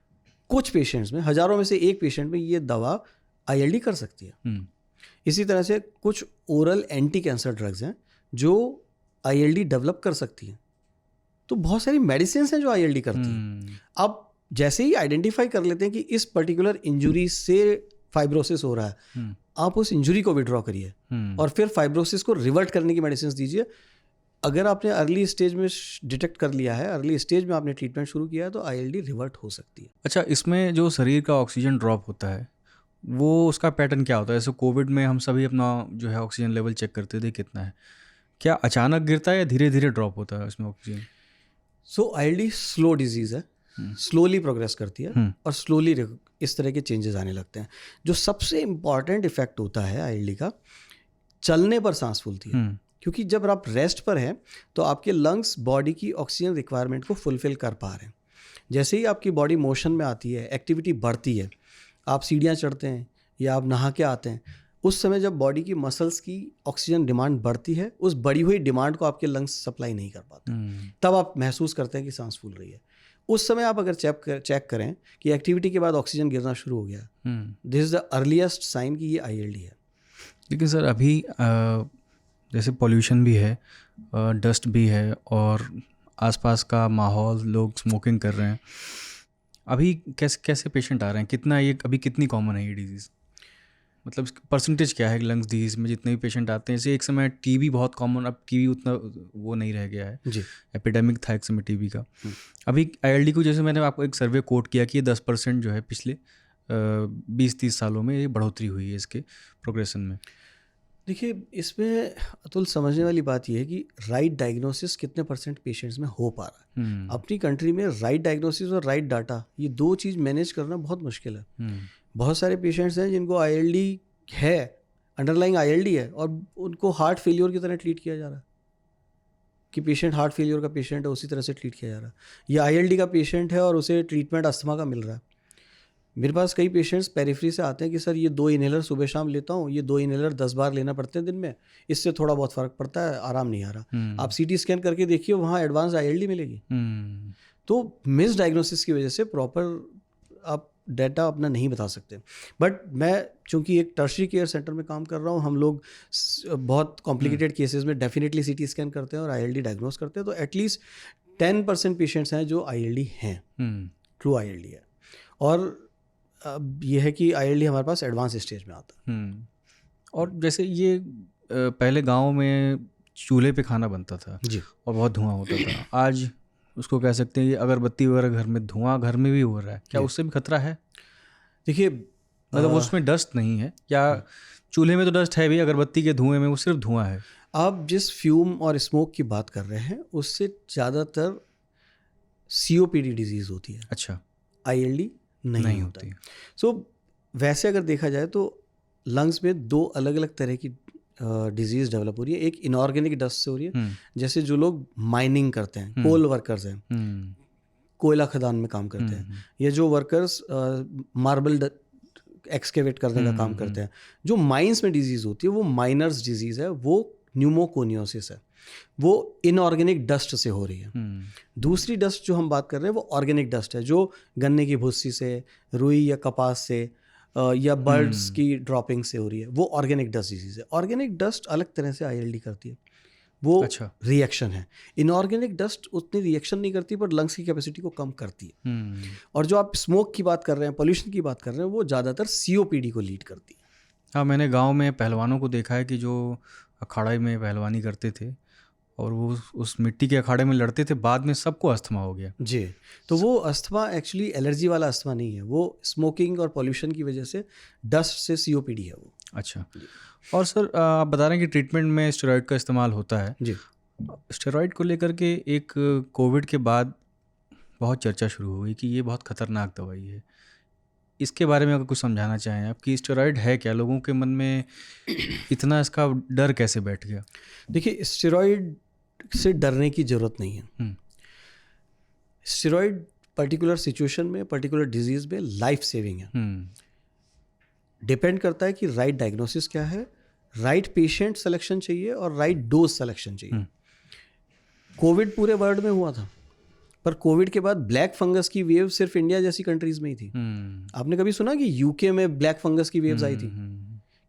कुछ पेशेंट्स में, हजारों में से एक पेशेंट में ये दवा आईएलडी कर सकती है। हम्म, इसी तरह से कुछ ओरल एंटी कैंसर ड्रग्स हैं जो आईएलडी डेवलप कर सकती हैं। तो बहुत सारी मेडिसिन हैं जो आईएलडी करती हैं। अब जैसे ही आइडेंटिफाई कर लेते हैं कि इस पर्टिकुलर इंजुरी से फाइब्रोसिस हो रहा है, आप उस इंजुरी को विड्रॉ करिए और फिर फाइब्रोसिस को रिवर्ट करने की मेडिसिन दीजिए। अगर आपने अर्ली स्टेज में डिटेक्ट कर लिया है, अर्ली स्टेज में आपने ट्रीटमेंट शुरू किया है, तो आईएलडी रिवर्ट हो सकती है। अच्छा, इसमें जो शरीर का ऑक्सीजन ड्रॉप होता है, वो उसका पैटर्न क्या होता है? जैसे कोविड में हम सभी अपना जो है ऑक्सीजन लेवल चेक करते थे कितना है, क्या अचानक गिरता है या धीरे धीरे ड्रॉप होता है इसमें ऑक्सीजन? सो आईएलडी स्लो डिजीज़ है, स्लोली प्रोग्रेस करती है और स्लोली इस तरह के चेंजेस आने लगते हैं। जो सबसे इम्पॉर्टेंट इफेक्ट होता है आईएलडी का, चलने पर सांस फूलती है। क्योंकि जब आप रेस्ट पर हैं तो आपके लंग्स बॉडी की ऑक्सीजन रिक्वायरमेंट को फुलफिल कर पा रहे हैं। जैसे ही आपकी बॉडी मोशन में आती है, एक्टिविटी बढ़ती है, आप सीढ़ियाँ चढ़ते हैं या आप नहा के आते हैं, उस समय जब बॉडी की मसल्स की ऑक्सीजन डिमांड बढ़ती है, उस बढ़ी हुई डिमांड को आपके लंग्स सप्लाई नहीं कर पाते, तब आप महसूस करते हैं कि सांस फूल रही है। उस समय आप अगर चेक करें कि एक्टिविटी के बाद ऑक्सीजन गिरना शुरू हो गया, this is the earliest sign कि ये आईएलडी है। लेकिन सर अभी जैसे पॉल्यूशन भी है, डस्ट भी है और आसपास का माहौल, लोग स्मोकिंग कर रहे हैं, अभी कैसे पेशेंट आ रहे हैं? कितना ये अभी कितनी कॉमन है ये डिजीज़? मतलब परसेंटेज क्या है लंग्स डिजीज़ में जितने भी पेशेंट आते हैं? जैसे एक समय टीबी बहुत कॉमन, अब टीबी उतना वो नहीं रह गया है जी, एपिडेमिक था एक समय टीबी का। अभी आईएलडी को, जैसे मैंने आपको एक सर्वे कोट किया कि ये 10% जो है पिछले 20-30 सालों में ये बढ़ोतरी हुई है इसके प्रोग्रेशन में। देखिए इसमें अतुल समझने वाली बात यह है कि राइट डायग्नोसिस कितने परसेंट पेशेंट्स में हो पा रहा है। अपनी कंट्री में राइट डायग्नोसिस और राइट डाटा, ये दो चीज़ मैनेज करना बहुत मुश्किल है। बहुत सारे पेशेंट्स हैं जिनको आईएलडी है, अंडरलाइंग आईएलडी है, और उनको हार्ट फेलियर की तरह ट्रीट किया जा रहा है कि पेशेंट हार्ट फेलियर का पेशेंट है, उसी तरह से ट्रीट किया जा रहा है। या आईएलडी का पेशेंट है और उसे ट्रीटमेंट अस्थमा का मिल रहा है। मेरे पास कई पेशेंट्स पेरिफेरी से आते हैं कि सर ये 2 इनहेलर सुबह शाम लेता हूँ, ये 2 इनहेलर 10 बार लेना पड़ते हैं दिन में, इससे थोड़ा बहुत फ़र्क पड़ता है, आराम नहीं आ रहा। आप सीटी स्कैन करके देखिए, वहाँ एडवांस आईएलडी मिलेगी। तो मिस डायग्नोसिस की वजह से प्रॉपर आप डाटा अपना नहीं बता सकते। बट मैं चूंकि एक टर्शरी केयर सेंटर में काम कर रहा हूँ, हम लोग बहुत कॉम्प्लिकेटेड केसेस में डेफिनेटली सीटी स्कैन करते हैं और आईएलडी डायग्नोस करते हैं। तो एटलीस्ट 10% पेशेंट्स हैं जो आईएलडी हैं, ट्रू आईएलडी है। और अब ये है कि आईएलडी हमारे पास एडवांस स्टेज में आता है। और जैसे ये पहले गांव में चूल्हे पे खाना बनता था जी, और बहुत धुआं होता था, आज उसको कह सकते हैं कि अगरबत्ती वगैरह घर में, धुआं घर में भी हो रहा है, क्या उससे भी खतरा है? देखिए मतलब उसमें डस्ट नहीं है क्या? चूल्हे में तो डस्ट है भी, अगरबत्ती के धुएं में वो सिर्फ धुआं है। आप जिस फ्यूम और स्मोक की बात कर रहे हैं उससे ज़्यादातर सीओपीडी डिजीज़ होती है। अच्छा, आईएलडी नहीं होता है। सो वैसे अगर देखा जाए तो लंग्स में 2 अलग अलग तरह की डिजीज़ डेवलप हो रही है। एक इनऑर्गेनिक डस्ट से हो रही है, जैसे जो लोग माइनिंग करते हैं, कोल वर्कर्स हैं, कोयला खदान में काम करते हैं, या जो वर्कर्स मार्बल एक्सकेवेट करने का काम करते हैं, जो माइंस में डिजीज़ होती है वो माइनर्स डिजीज़ है, वो न्यूमोकोनियोसिस है, वो इनऑर्गेनिक डस्ट से हो रही है। दूसरी डस्ट जो हम बात कर रहे हैं वो ऑर्गेनिक डस्ट है, जो गन्ने की भुस्सी से, रुई या कपास से या बर्ड्स की ड्रॉपिंग से हो रही है, वो ऑर्गेनिक डस्ट डिजीज़ है। ऑर्गेनिक डस्ट अलग तरह से आईएलडी करती है, वो रिएक्शन है। इनऑर्गेनिक डस्ट उतनी रिएक्शन नहीं करती पर लंग्स की कैपेसिटी को कम करती है। और जो आप स्मोक की बात कर रहे हैं, पोल्यूशन की बात कर रहे हैं, वो ज़्यादातर सीओपीडी को लीड करती है। हाँ, मैंने गांव में पहलवानों को देखा है कि जो अखाड़े में पहलवानी करते थे और वो उस मिट्टी के अखाड़े में लड़ते थे, बाद में सबको अस्थमा हो गया। जी, तो वो अस्थमा एक्चुअली एलर्जी वाला अस्थमा नहीं है, वो स्मोकिंग और पोल्यूशन की वजह से डस्ट से सीओपीडी है वो। अच्छा। और सर आप बता रहे हैं कि ट्रीटमेंट में स्टेरॉइड का इस्तेमाल होता है। जी। स्टेरॉइड को लेकर के एक कोविड के बाद बहुत चर्चा शुरू हुई कि ये बहुत खतरनाक दवाई है। इसके बारे में अगर कुछ समझाना चाहें आप कि स्टेरॉइड है क्या, लोगों के मन में इतना इसका डर कैसे बैठ गया? देखिए, स्टेरॉइड से डरने की ज़रूरत नहीं है। स्टेरॉइड पर्टिकुलर सिचुएशन में, पर्टिकुलर डिजीज़ में लाइफ सेविंग है। डिपेंड करता है कि राइट डायग्नोसिस क्या है, राइट पेशेंट सिलेक्शन चाहिए और राइट डोज सिलेक्शन चाहिए। कोविड पूरे वर्ल्ड में हुआ था, पर कोविड के बाद ब्लैक फंगस की वेव सिर्फ इंडिया जैसी कंट्रीज में ही थी। आपने कभी सुना कि यूके में ब्लैक फंगस की वेव्स आई थी?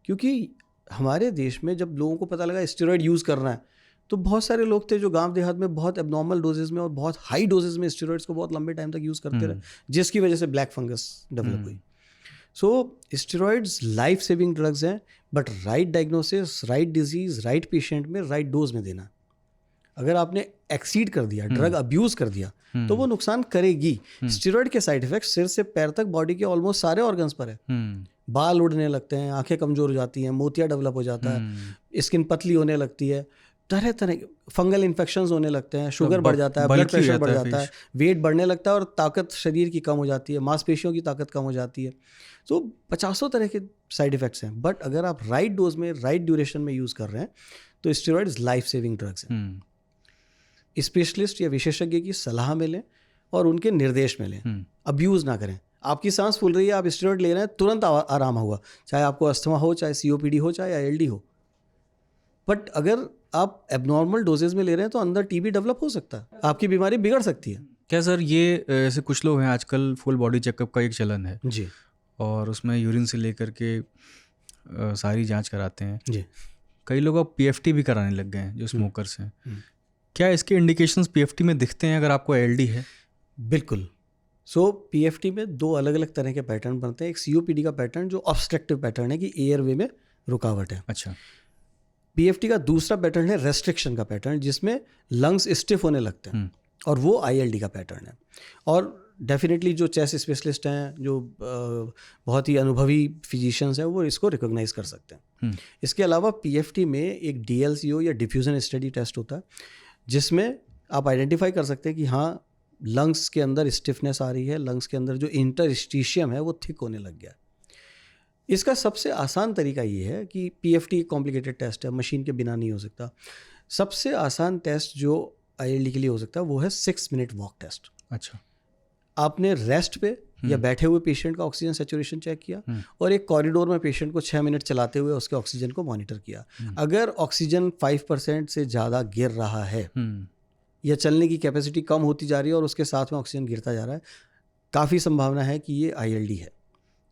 क्योंकि हमारे देश में जब लोगों को पता लगा स्टेरॉइड यूज़ करना है, तो बहुत सारे लोग थे जो गांव देहात में बहुत एबनॉर्मल डोजेज में और बहुत हाई डोजेज में स्टेरॉइड्स को बहुत लंबे टाइम तक यूज़ करते रहे, जिसकी वजह से ब्लैक फंगस डेवलप हुई। सो स्टेरॉइड्स लाइफ सेविंग ड्रग्स हैं, but right diagnosis, right disease, right patient में, राइट डोज में देना। अगर आपने एक्सीड कर दिया, ड्रग अब्यूज कर दिया, तो वो नुकसान करेगी। स्टेरॉइड के साइड इफेक्ट सिर से पैर तक बॉडी के ऑलमोस्ट सारे ऑर्गन्स पर है। बाल उड़ने लगते हैं, आंखें कमजोर हो जाती हैं, मोतिया डेवलप हो जाता है, स्किन पतली होने लगती है, तरह तरह फंगल इन्फेक्शंस होने लगते हैं, शुगर बढ़ जाता है, ब्लड प्रेशर बढ़ जाता है, वेट बढ़ने लगता है और ताकत शरीर की कम हो जाती है, मांसपेशियों की ताकत कम हो जाती है। तो 50 तरह के साइड इफेक्ट्स हैं। बट अगर आप राइट डोज में, राइट ड्यूरेशन में यूज़ कर रहे हैं, तो स्टेरॉइड्स लाइफ सेविंग ड्रग्स हैं। स्पेशलिस्ट या विशेषज्ञ की सलाह में लें और उनके निर्देश में लें। अब्यूज़ ना करें। आपकी सांस फूल रही है, आप स्टेरॉइड ले रहे हैं, तुरंत आराम होगा, चाहे आपको अस्थमा हो, चाहे COPD हो, चाहे ILD हो। बट अगर आप एबनॉर्मल डोजेज में ले रहे हैं तो अंदर TB डेवलप हो सकता है, आपकी बीमारी बिगड़ सकती है। क्या सर ये ऐसे कुछ लोग हैं, आजकल फुल बॉडी चेकअप का एक चलन है जी, और उसमें यूरिन से लेकर के सारी जांच कराते हैं जी। कई लोग अब PFT भी कराने लग गए हैं जो स्मोकर्स हैं। क्या इसके इंडिकेशंस PFT में दिखते हैं अगर आपको ILD है? बिल्कुल। PFT में 2 अलग अलग तरह के पैटर्न बनते हैं। एक COPD का पैटर्न जो ऑब्स्ट्रक्टिव पैटर्न है कि एयरवे में रुकावट है। अच्छा। PFT का दूसरा पैटर्न है रेस्ट्रिक्शन का पैटर्न, जिसमें लंग्स स्टिफ होने लगते हैं, और वो ILD का पैटर्न है। और डेफिनेटली जो चेस्ट स्पेशलिस्ट हैं, जो बहुत ही अनुभवी फिजिशियंस हैं, वो इसको रिकॉग्नाइज कर सकते हैं। इसके अलावा PFT में एक DLCO या डिफ्यूजन स्टडी टेस्ट होता है, जिसमें आप आइडेंटिफाई कर सकते हैं कि हाँ, लंग्स के अंदर स्टिफनेस आ रही है, लंग्स के अंदर जो इंटरस्टिशियम है वो थिक होने लग गया। इसका सबसे आसान तरीका ये है कि PFT एक कॉम्प्लिकेटेड टेस्ट है, मशीन के बिना नहीं हो सकता। सबसे आसान टेस्ट जो ILD के लिए हो सकता है वो है 6 मिनट वॉक टेस्ट। अच्छा। आपने रेस्ट पे या बैठे हुए पेशेंट का ऑक्सीजन सैचुरेशन चेक किया और एक कॉरिडोर में पेशेंट को 6 मिनट चलाते हुए उसके ऑक्सीजन को मॉनिटर किया। अगर ऑक्सीजन 5% से ज़्यादा गिर रहा है या चलने की कैपेसिटी कम होती जा रही है और उसके साथ में ऑक्सीजन गिरता जा रहा है, काफ़ी संभावना है कि ये ILD है।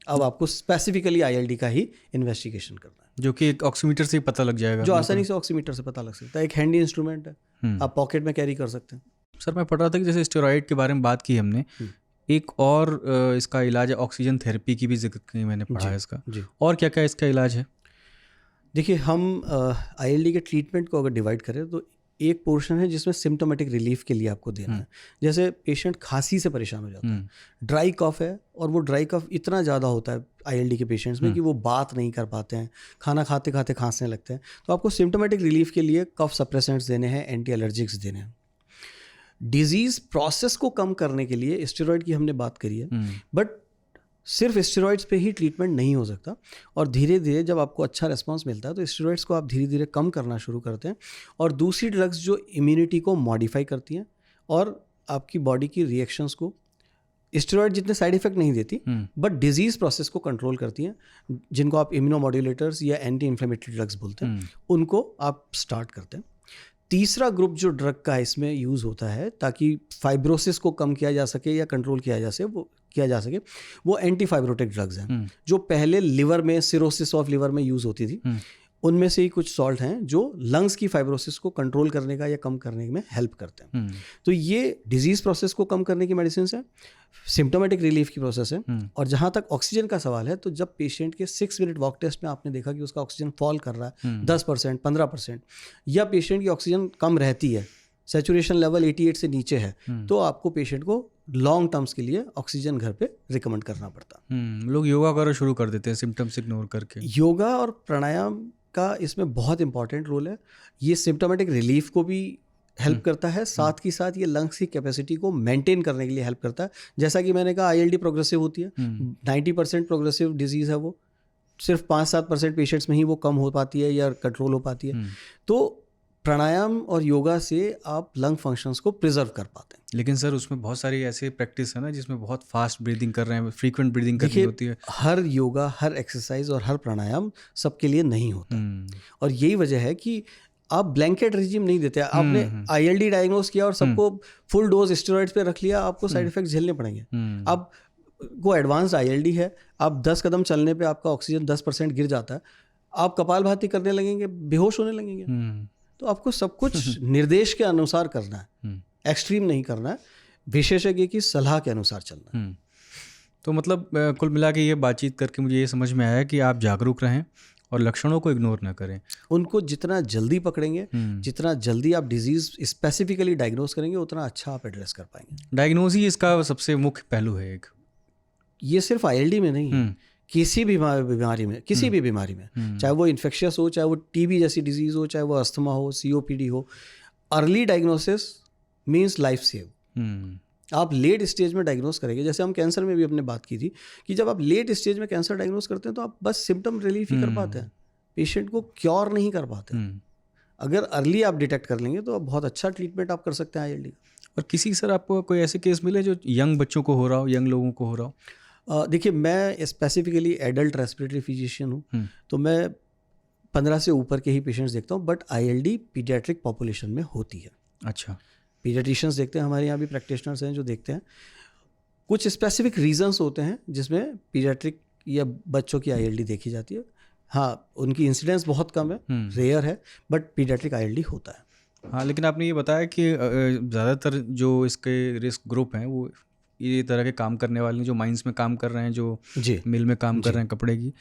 अब आपको स्पेसिफिकली ILD का ही इन्वेस्टिगेशन करना है, जो कि एक ऑक्सीमीटर से ही पता लग जाएगा, जो आसानी से ऑक्सीमीटर से पता लग सकता है। एक हैंडी इंस्ट्रूमेंट है, आप पॉकेट में कैरी कर सकते हैं। सर मैं पढ़ रहा था कि जैसे स्टेरॉइड के बारे में बात की हमने, एक और इसका इलाज है ऑक्सीजन थेरेपी की भी जिक्र की मैंने पढ़ा है इसका। जी। और क्या क्या इसका इलाज है? देखिए, हम ILD के ट्रीटमेंट को अगर डिवाइड करें तो एक पोर्शन है जिसमें सिम्टोमेटिक रिलीफ के लिए आपको देना है। जैसे पेशेंट खांसी से परेशान हो जाता है, ड्राई कफ है, और वो ड्राई कफ इतना ज़्यादा होता है ILD के पेशेंट्स में कि वो बात नहीं कर पाते हैं, खाना खाते खाते खांसने लगते हैं। तो आपको सिम्टोमेटिक रिलीफ के लिए कफ सप्रेसेंट्स देने हैं, एंटी एलर्जिक्स देने हैं। डिजीज़ प्रोसेस को कम करने के लिए स्टेरॉइड की हमने बात करी है, बट सिर्फ स्टेरॉइड्स पे ही ट्रीटमेंट नहीं हो सकता, और धीरे धीरे जब आपको अच्छा रिस्पांस मिलता है तो स्टेरॉइड्स को आप धीरे धीरे कम करना शुरू करते हैं, और दूसरी ड्रग्स जो इम्यूनिटी को मॉडिफाई करती हैं और आपकी बॉडी की रिएक्शंस को, स्टेरॉइड जितने साइड इफेक्ट नहीं देती बट डिजीज़ प्रोसेस को कंट्रोल करती हैं, जिनको आप इम्यूनोमॉड्यूलेटर्स या एंटी इन्फ्लेमेटरी ड्रग्स बोलते हैं, उनको आप स्टार्ट करते हैं। तीसरा ग्रुप जो ड्रग का इसमें यूज़ होता है ताकि फाइब्रोसिस को कम किया जा सके या कंट्रोल किया जा सके, वो एंटी फाइब्रोटिक ड्रग्स हैं, जो पहले लिवर में, सिरोसिस ऑफ लिवर में यूज़ होती थी। उनमें से ही कुछ सॉल्ट हैं जो लंग्स की फाइब्रोसिस को कंट्रोल करने का या कम करने में हेल्प करते हैं। तो ये डिजीज़ प्रोसेस को कम करने की मेडिसिन है, सिम्टोमेटिक रिलीफ की प्रोसेस है। और जहाँ तक ऑक्सीजन का सवाल है, तो जब पेशेंट के 6 मिनट वॉक टेस्ट में आपने देखा कि उसका ऑक्सीजन फॉल कर रहा है 10%, 15%, या पेशेंट की ऑक्सीजन कम रहती है, सैचुरेशन लेवल 88 से नीचे है, तो आपको पेशेंट को लॉन्ग टर्म्स के लिए ऑक्सीजन घर पे रिकमेंड करना पड़ता। लोग योगा करना शुरू कर देते हैं सिम्टम्स इग्नोर करके। योगा और प्राणायाम का इसमें बहुत इंपॉर्टेंट रोल है। ये सिम्टोमेटिक रिलीफ को भी हेल्प करता है, साथ ही साथ ये लंग्स की कैपेसिटी को मेंटेन करने के लिए हेल्प करता है। जैसा कि मैंने कहा ILD प्रोग्रेसिव होती है, 90% प्रोग्रेसिव डिजीज़ है वो, सिर्फ 5-7% पेशेंट्स में ही वो कम हो पाती है या कंट्रोल हो पाती है। तो प्राणायाम और योगा से आप लंग फंक्शंस को प्रिजर्व कर पाते हैं। लेकिन सर उसमें बहुत सारी ऐसे प्रैक्टिस है ना जिसमें बहुत फास्ट ब्रीदिंग कर रहे हैं, फ्रीक्वेंट ब्रीदिंग करनी होती है। हर योगा, हर एक्सरसाइज और हर प्राणायाम सबके लिए नहीं होता, और यही वजह है कि आप ब्लैंकेट रिजीम नहीं देते। आपने ILD डायग्नोज किया और सबको फुल डोज स्टेरॉइड्स पे रख लिया, आपको साइड इफेक्ट झेलने पड़ेंगे। अब को एडवांस्ड ILD है, आप 10 कदम चलने पे आपका ऑक्सीजन 10% गिर जाता है, आप कपालभाति करने लगेंगे, बेहोश होने लगेंगे। तो आपको सब कुछ निर्देश के अनुसार करना है, एक्सट्रीम नहीं करना है, विशेषज्ञ की सलाह के अनुसार चलना है। तो मतलब कुल मिला के ये बातचीत करके मुझे ये समझ में आया कि आप जागरूक रहें और लक्षणों को इग्नोर ना करें। उनको जितना जल्दी पकड़ेंगे, जितना जल्दी आप डिजीज स्पेसिफिकली डायग्नोज करेंगे, उतना अच्छा आप एड्रेस कर पाएंगे। डायग्नोज ही इसका सबसे मुख्य पहलू है एक। ये सिर्फ ILD में नहीं है, किसी भी बीमारी में, किसी भी बीमारी में, चाहे वो इन्फेक्शियस हो, चाहे वो TB जैसी डिजीज हो, चाहे वो अस्थमा हो, COPD हो, early diagnosis means life save. आप लेट स्टेज में डायग्नोस करेंगे, जैसे हम कैंसर में भी अपने बात की थी कि जब आप लेट स्टेज में कैंसर डायग्नोस करते हैं तो आप बस सिम्टम रिलीफ ही कर पाते हैं, पेशेंट को क्योर नहीं कर पाते। अगर अर्ली आप डिटेक्ट कर लेंगे तो आप बहुत अच्छा ट्रीटमेंट आप कर सकते हैं ILD का। और किसी सर आपको कोई ऐसे केस मिले जो यंग बच्चों को हो रहा हो, यंग लोगों को हो रहा हो? देखिए, मैं स्पेसिफिकली एडल्ट रेस्पिरेटरी फिजिशियन हूँ, तो मैं 15 से ऊपर के ही पेशेंट्स देखता हूँ, बट ILD पीडियाट्रिक पॉपुलेशन में होती है। अच्छा, पीडियाट्रिशियंस देखते हैं, हमारे यहाँ भी प्रैक्टिशनर्स हैं जो देखते हैं। कुछ स्पेसिफिक रीजंस होते हैं जिसमें पीडियाट्रिक या बच्चों की ILD देखी जाती है। हाँ, उनकी इंसिडेंस बहुत कम है, रेयर है, बट पीडियाट्रिक ILD होता है। हाँ, लेकिन आपने ये बताया कि ज़्यादातर जो इसके रिस्क ग्रुप हैं वो ये तरह के काम करने वाले हैं, जो माइंस में काम कर रहे हैं, जो मिल में काम कर रहे हैं कपड़े की।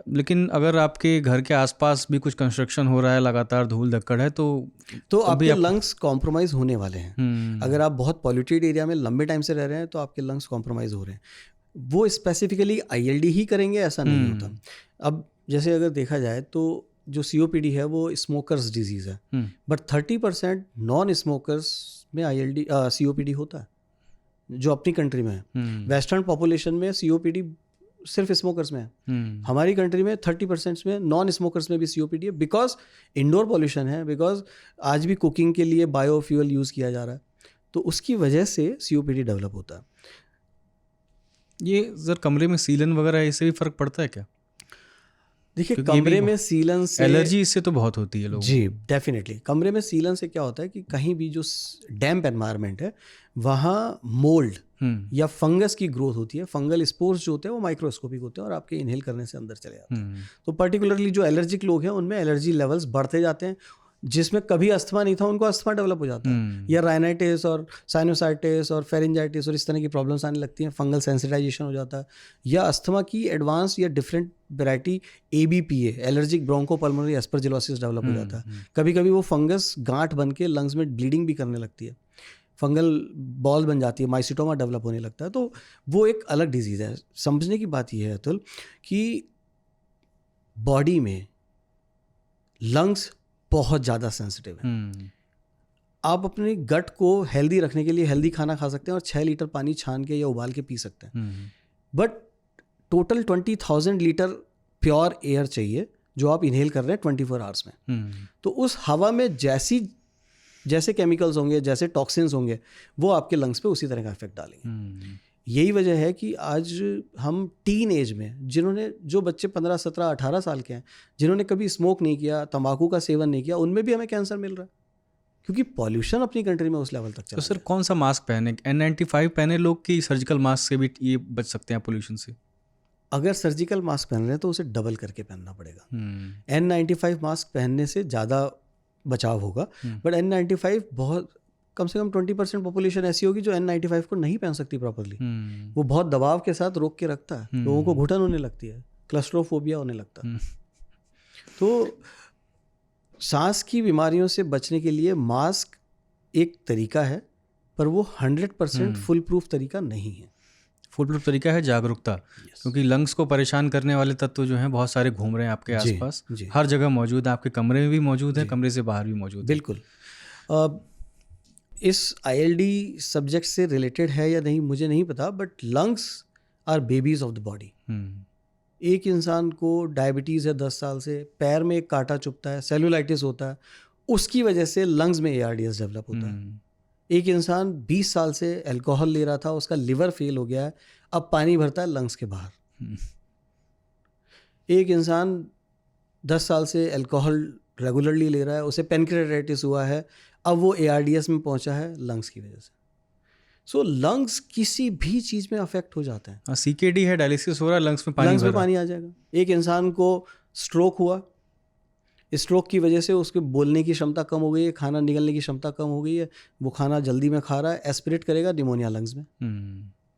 लेकिन अगर आपके घर के आसपास भी कुछ कंस्ट्रक्शन हो रहा है, लगातार धूल धक्कड़ है, तो आपके लंग्स कॉम्प्रोमाइज़ होने वाले हैं। अगर आप बहुत पॉल्यूटेड एरिया में लंबे टाइम से रह रहे हैं तो आपके लंग्स कॉम्प्रोमाइज़ हो रहे हैं। वो स्पेसिफिकली ILD ही करेंगे ऐसा नहीं होता। अब जैसे अगर देखा जाए तो जो COPD है वो स्मोकर्स डिजीज़ है, बट 30% नॉन स्मोकर्स में ILD COPD होता है, जो अपनी कंट्री में है। वेस्टर्न पॉपुलेशन में COPD सिर्फ स्मोकर्स में है। हमारी कंट्री में 30% में नॉन स्मोकर्स में भी COPD है, बिकॉज इंडोर पॉल्यूशन है, बिकॉज आज भी कुकिंग के लिए बायोफ्यूल यूज़ किया जा रहा है, तो उसकी वजह से COPD डेवलप होता है। ये सर कमरे में सीलन वगैरह इससे भी फर्क पड़ता है क्या? देखिए, कमरे में सीलन से एलर्जी इससे तो बहुत होती है लोगों को। जी, डेफिनेटली। कमरे में सीलन से क्या होता है कि कहीं भी जो डैम्प एनवायरनमेंट है वहाँ मोल्ड या फंगस की ग्रोथ होती है। फंगल स्पोर्स जो होते हैं वो माइक्रोस्कोपिक होते हैं और आपके इनहेल करने से अंदर चले जाते हैं। तो पर्टिकुलरली जो एलर्जिक लोग हैं उनमें एलर्जी लेवल्स बढ़ते जाते हैं। जिसमें कभी अस्थमा नहीं था उनको अस्थमा डेवलप हो जाता है, या राइनाइटिस और साइनोसाइटिस और फेरिंजाइटिस और इस तरह की प्रॉब्लम्स आने लगती हैं। फंगल सेंसिटाइजेशन हो जाता है, या अस्थमा की एडवांस या different variety ABPA allergic bronchopulmonary aspergillosis develop हो जाता है। कभी कभी वो फंगस गांठ बन के लंग्स में ब्लीडिंग भी करने लगती है, फंगल बॉल बन जाती है, माइसिटोमा डेवलप होने लगता है। तो वो एक अलग डिजीज़ है। समझने की बात यह है अतुल कि बॉडी में लंग्स बहुत ज़्यादा सेंसिटिव है। आप अपने गट को हेल्दी रखने के लिए हेल्दी खाना खा सकते हैं और 6 लीटर पानी छान के या उबाल के पी सकते हैं, but total 20,000 litre pure air चाहिए जो आप इनहेल कर रहे हैं 24 आवर्स में। तो उस हवा में जैसे केमिकल्स होंगे, जैसे टॉक्सिन्स होंगे, वो आपके लंग्स पे उसी तरह का इफेक्ट डालेंगे। यही वजह है कि आज हम टीन एज में जो बच्चे 15, 17, 18 साल के हैं, जिन्होंने कभी स्मोक नहीं किया, तंबाकू का सेवन नहीं किया, उनमें भी हमें कैंसर मिल रहा है, क्योंकि पॉल्यूशन अपनी कंट्री में उस लेवल तक चला। तो सर कौन सा मास्क पहने? N95 पहने लोग कि सर्जिकल मास्क से भी ये बच सकते हैं पोल्यूशन से? अगर सर्जिकल मास्क पहन रहे हैं तो उसे डबल करके पहनना पड़ेगा। N95 मास्क पहनने से ज़्यादा बचाव होगा, बट N95 बहुत कम से कम 20% पॉपुलेशन ऐसी होगी जो N95 को नहीं पहन सकती प्रॉपरली। वो बहुत दबाव के साथ रोक के रखता है, लोगों को घुटन होने लगती है, क्लस्ट्रोफोबिया होने लगता है। तो सांस की बीमारियों से बचने के लिए मास्क एक तरीका है, पर वो 100% फुल प्रूफ तरीका नहीं है। फुल प्रूफ तरीका है जागरूकता, क्योंकि लंग्स को परेशान करने वाले तत्व जो हैं बहुत सारे घूम रहे हैं आपके जी, आसपास, जी। हर जगह मौजूद है, आपके कमरे में भी मौजूद है, कमरे से बाहर भी मौजूद है। बिल्कुल। इस आईएलडी सब्जेक्ट से रिलेटेड है या नहीं मुझे नहीं पता, but lungs are babies of the body. एक इंसान को डायबिटीज़ है 10 साल से, पैर में एक कांटा चुभता है, सेलुलाइटिस होता है, उसकी वजह से लंग्स में ARDS डेवलप होता है। एक इंसान 20 साल से अल्कोहल ले रहा था, उसका लिवर फेल हो गया है, अब पानी भरता है लंग्स के बाहर। एक इंसान 10 साल से अल्कोहल रेगुलरली ले रहा है, उसे पेनक्रियाटाइटिस हुआ है, अब वो ARDS में पहुंचा है लंग्स की वजह से। सो लंग्स किसी भी चीज़ में अफेक्ट हो जाते हैं। CKD है, डायलिसिस हो रहा है, लंग्स में पानी आ जाएगा। एक इंसान को स्ट्रोक हुआ, स्ट्रोक की वजह से उसके बोलने की क्षमता कम हो गई है, खाना निगलने की क्षमता कम हो गई है, वो खाना जल्दी में खा रहा है, एस्पिरेट करेगा, निमोनिया लंग्स में।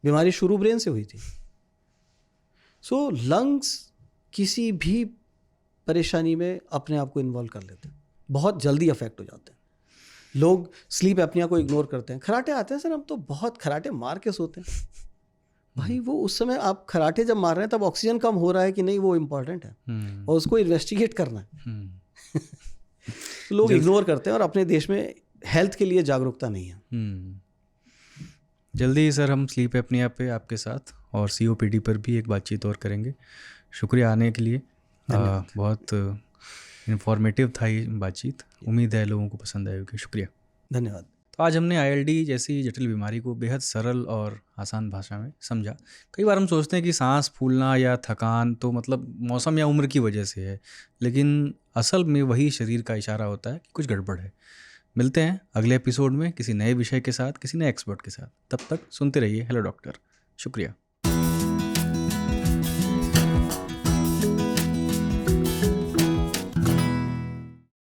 बीमारी शुरू ब्रेन से हुई थी। सो लंग्स किसी भी परेशानी में अपने आप को इन्वॉल्व कर लेते हैं, बहुत जल्दी अफेक्ट हो जाते हैं। लोग स्लीप एपनिया को इग्नोर करते हैं। खराटे आते हैं सर, हम तो बहुत खराटे मार के सोते हैं। भाई वो उस समय आप खराटे जब मार रहे हैं तब ऑक्सीजन कम हो रहा है कि नहीं, वो इम्पॉर्टेंट है और उसको इन्वेस्टिगेट करना है। तो लोग इग्नोर करते हैं और अपने देश में हेल्थ के लिए जागरूकता नहीं है। जल्दी ही सर हम स्लीप एपनिया पे आपके साथ और COPD पर भी एक बातचीत और करेंगे। शुक्रिया आने के लिए, बहुत इन्फॉर्मेटिव था ये बातचीत। उम्मीद है लोगों को पसंद आई होगी। शुक्रिया, धन्यवाद। तो आज हमने ILD जैसी जटिल बीमारी को बेहद सरल और आसान भाषा में समझा। कई बार हम सोचते हैं कि सांस फूलना या थकान तो मतलब मौसम या उम्र की वजह से है, लेकिन असल में वही शरीर का इशारा होता है कि कुछ गड़बड़ है। मिलते हैं अगले एपिसोड में किसी नए विषय के साथ, किसी नए एक्सपर्ट के साथ। तब तक सुनते रहिए हेलो डॉक्टर। शुक्रिया।